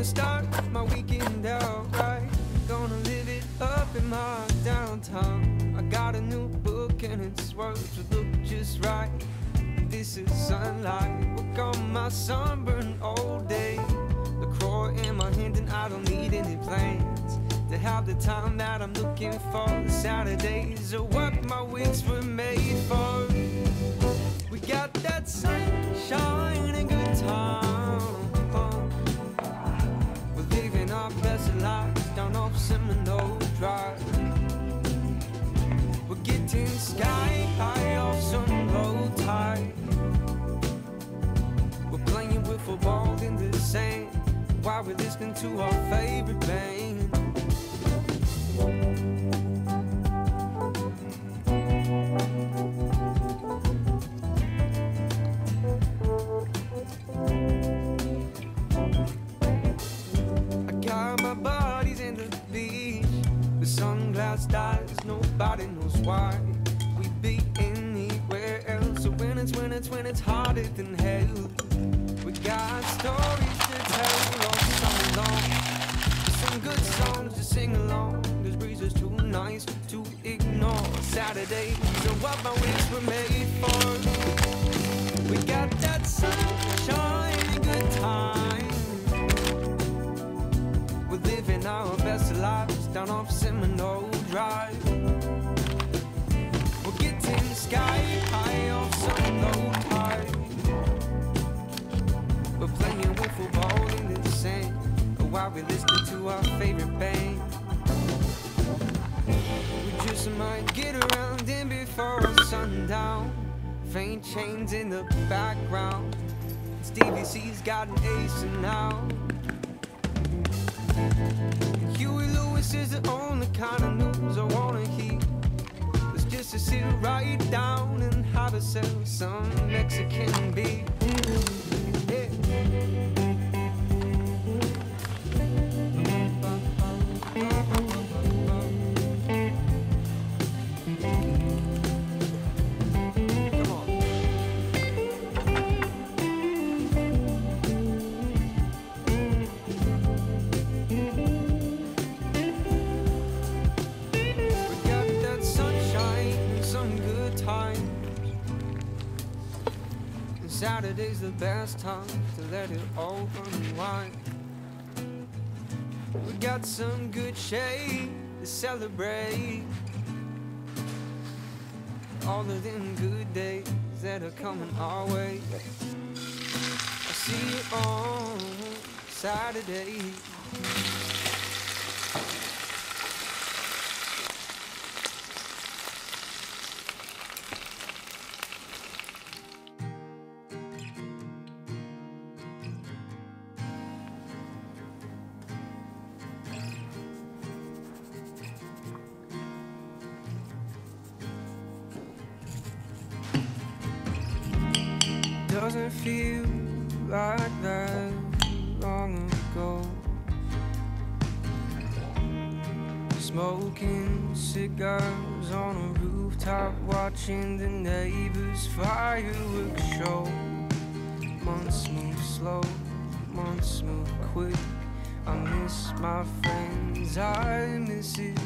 start my weekend out right. Gonna live it up in my downtown. I got a new book and its words look just right. This is sunlight, work on my sunburned old days. LaCroix in my hand and I don't need any plans to have the time that I'm looking for. The Saturdays are what my weeks were made for. We got that sunshine and good time. We're living our best lives down off Seminole Drive. We're getting sky high off some low tide. We're playing wiffle ball in the sand while we're listening to our favorite band. I got my buddies in the beach with sunglass eyes, nobody knows why. We'd be anywhere else. So when it's harder than hell, we got stories to tell all summer long. Some good songs to sing along. This breeze is too nice to ignore. Saturdays are what my weeks were made for. We got that sunshine and good time. We're living our best lives down off Seminole Drive. We're getting sky high off some low tide. We're playing wiffle ball in the sand while we listen to our favorite band. We just might get around in before sundown. Faint chains in the background. Stevie C's got an ace now. Huey Lewis is the only kind of news I wanna hear. It's just to sit right down and have ourselves some Mexican beer. Saturday's the best time to let it all unwind. We got some good shade to celebrate all of them good days that are coming our way. I'll see you on Saturday. Doesn't feel like that long ago. Smoking cigars on a rooftop, watching the neighbors' fireworks show. Months move slow, months move quick. I miss my friends, I miss it